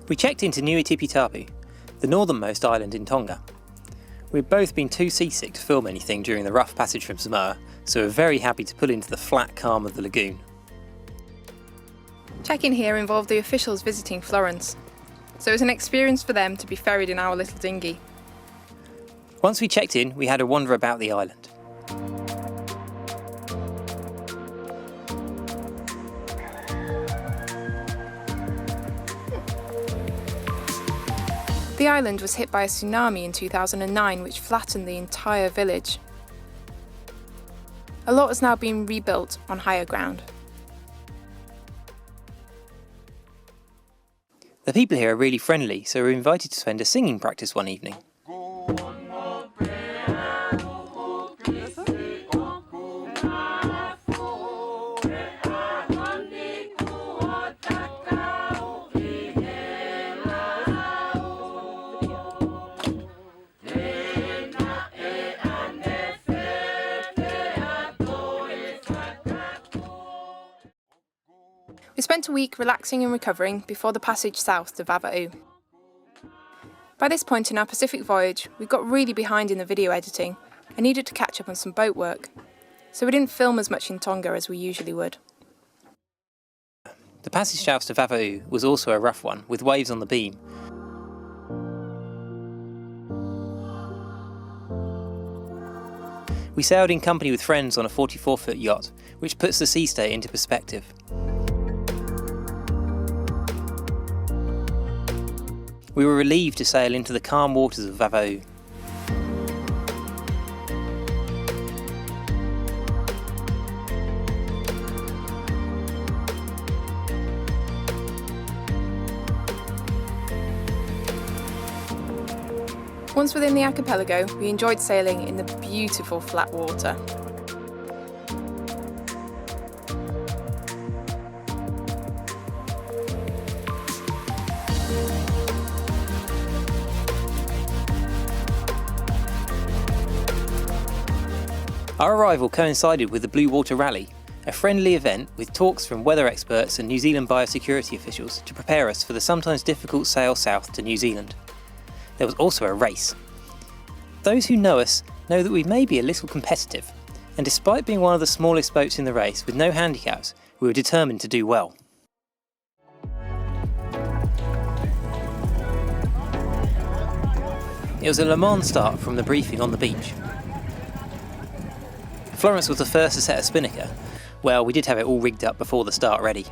We checked into Nuitipitapu, the northernmost island in Tonga. We'd both been too seasick to film anything during the rough passage from Samoa, so we're very happy to pull into the flat calm of the lagoon. Check-in here involved the officials visiting Florence, so it was an experience for them to be ferried in our little dinghy. Once we checked in, we had a wander about the island. The island was hit by a tsunami in 2009 which flattened the entire village. A lot has now been rebuilt on higher ground. The people here are really friendly, so we were invited to spend a singing practice one evening. We spent a week relaxing and recovering before the passage south to Vava'u. By this point in our Pacific voyage, we got really behind in the video editing and needed to catch up on some boat work, so we didn't film as much in Tonga as we usually would. The passage south to Vavau was also a rough one, with waves on the beam. We sailed in company with friends on a 44-foot yacht, which puts the sea state into perspective. We were relieved to sail into the calm waters of Vavau. Once within the archipelago, we enjoyed sailing in the beautiful flat water. Our arrival coincided with the Blue Water Rally, a friendly event with talks from weather experts and New Zealand biosecurity officials to prepare us for the sometimes difficult sail south to New Zealand. There was also a race. Those who know us know that we may be a little competitive, and despite being one of the smallest boats in the race with no handicaps, we were determined to do well. It was a Le Mans start from the briefing on the beach. Florence was the first to set a spinnaker. Well, we did have it all rigged up before the start ready.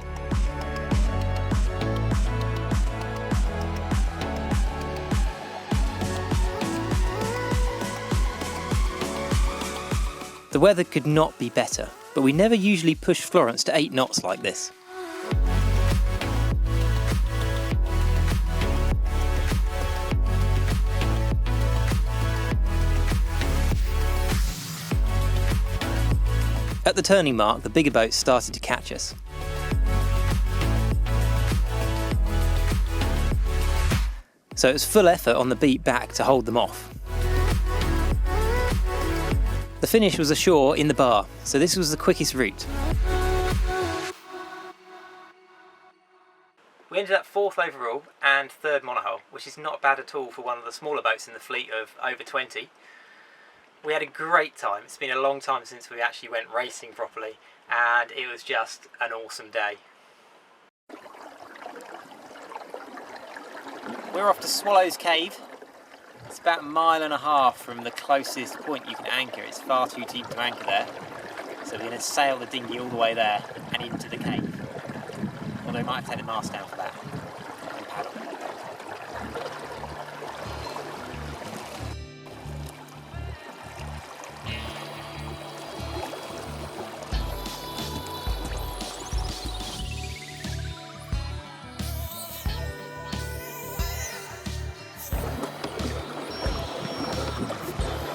The weather could not be better, but we never usually push Florence to 8 knots like this. At the turning mark, the bigger boats started to catch us. So it was full effort on the beat back to hold them off. The finish was ashore in the bar, so this was the quickest route. We ended up 4th overall and 3rd monohull, which is not bad at all for one of the smaller boats in the fleet of over 20. We had a great time. It's been a long time since we actually went racing properly, and it was just an awesome day. We're off to Swallow's Cave. It's about 1.5 miles from the closest point you can anchor. It's far too deep to anchor there. So we're going to sail the dinghy all the way there and into the cave. Although we might have to take the mast down for that and paddle.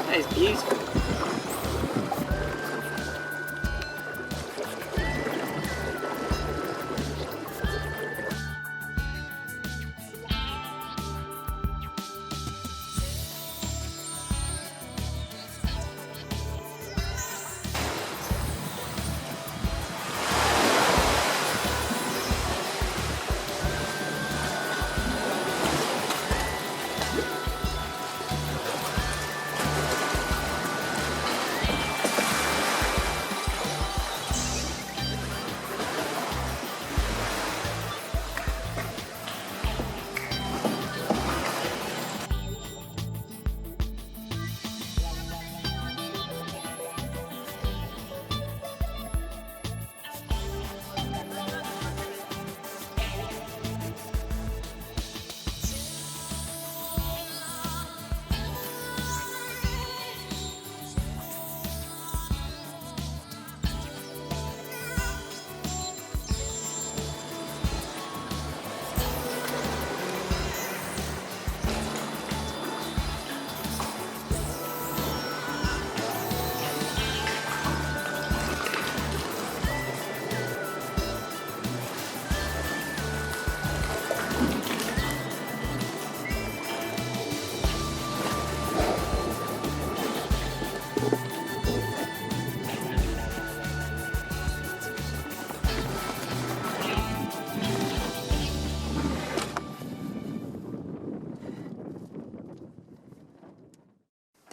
That is beautiful.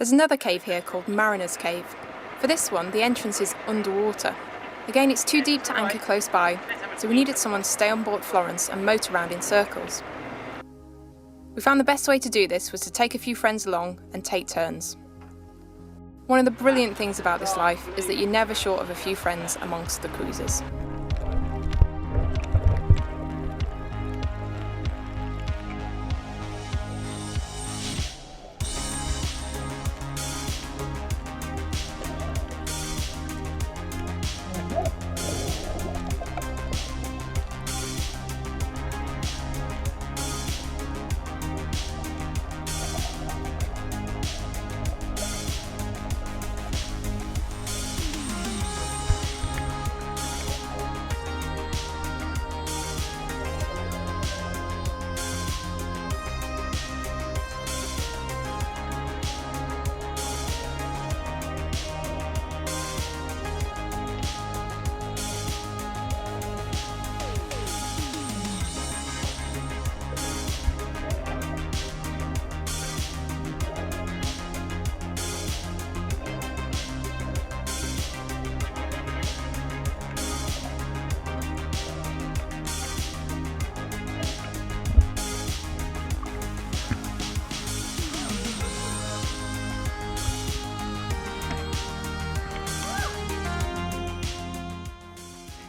There's another cave here called Mariner's Cave. For this one, the entrance is underwater. Again, it's too deep to anchor close by, so we needed someone to stay on board Florence and motor around in circles. We found the best way to do this was to take a few friends along and take turns. One of the brilliant things about this life is that you're never short of a few friends amongst the cruisers.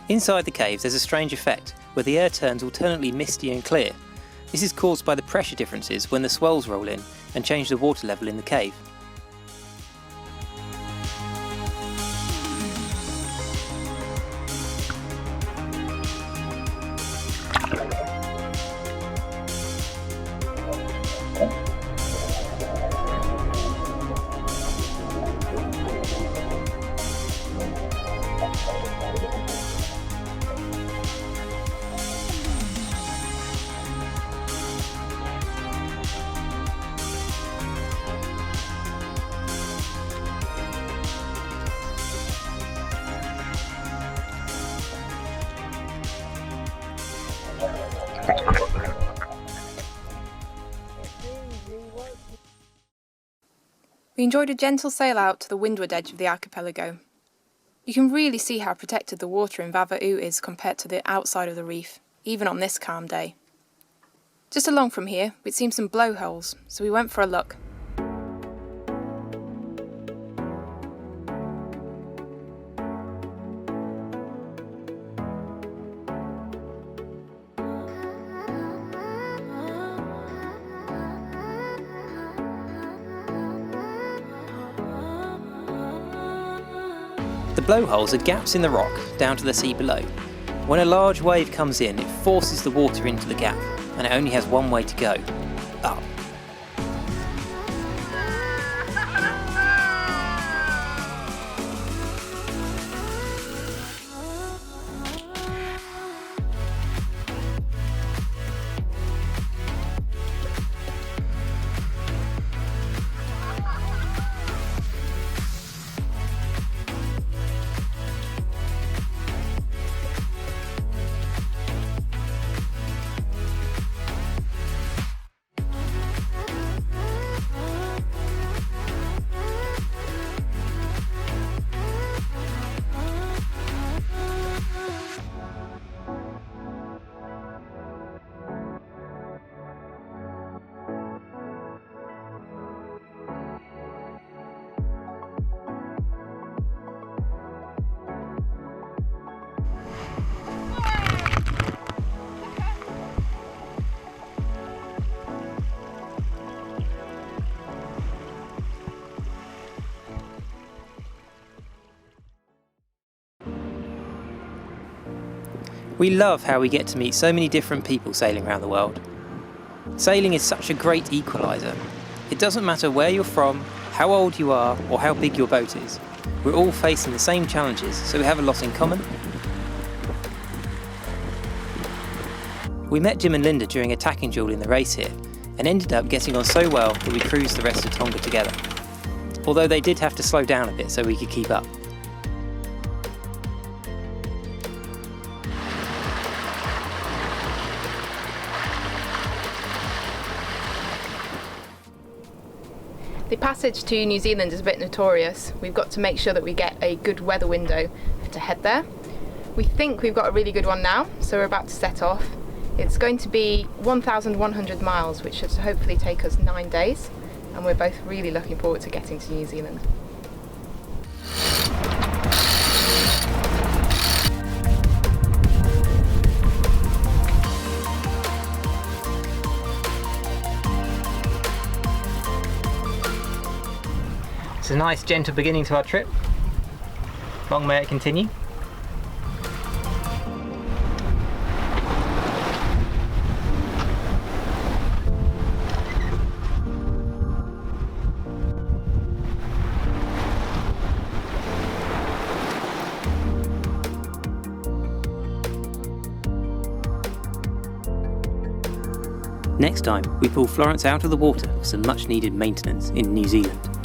Inside the cave there's a strange effect, where the air turns alternately misty and clear. This is caused by the pressure differences when the swells roll in and change the water level in the cave. We enjoyed a gentle sail out to the windward edge of the archipelago. You can really see how protected the water in Vava'u is compared to the outside of the reef, even on this calm day. Just along from here, we'd seen some blowholes, so we went for a look. The blowholes are gaps in the rock down to the sea below. When a large wave comes in, it forces the water into the gap, and it only has one way to go: up. We love how we get to meet so many different people sailing around the world. Sailing is such a great equaliser. It doesn't matter where you're from, how old you are, or how big your boat is. We're all facing the same challenges, so we have a lot in common. We met Jim and Linda during a tacking duel in the race here, and ended up getting on so well that we cruised the rest of Tonga together. Although they did have to slow down a bit so we could keep up. The passage to New Zealand is a bit notorious. We've got to make sure that we get a good weather window to head there. We think we've got a really good one now, so we're about to set off. It's going to be 1,100 miles, which should hopefully take us 9 days, and we're both really looking forward to getting to New Zealand. It's a nice gentle beginning to our trip. Long may it continue. Next time, we pull Florence out of the water for some much needed maintenance in New Zealand.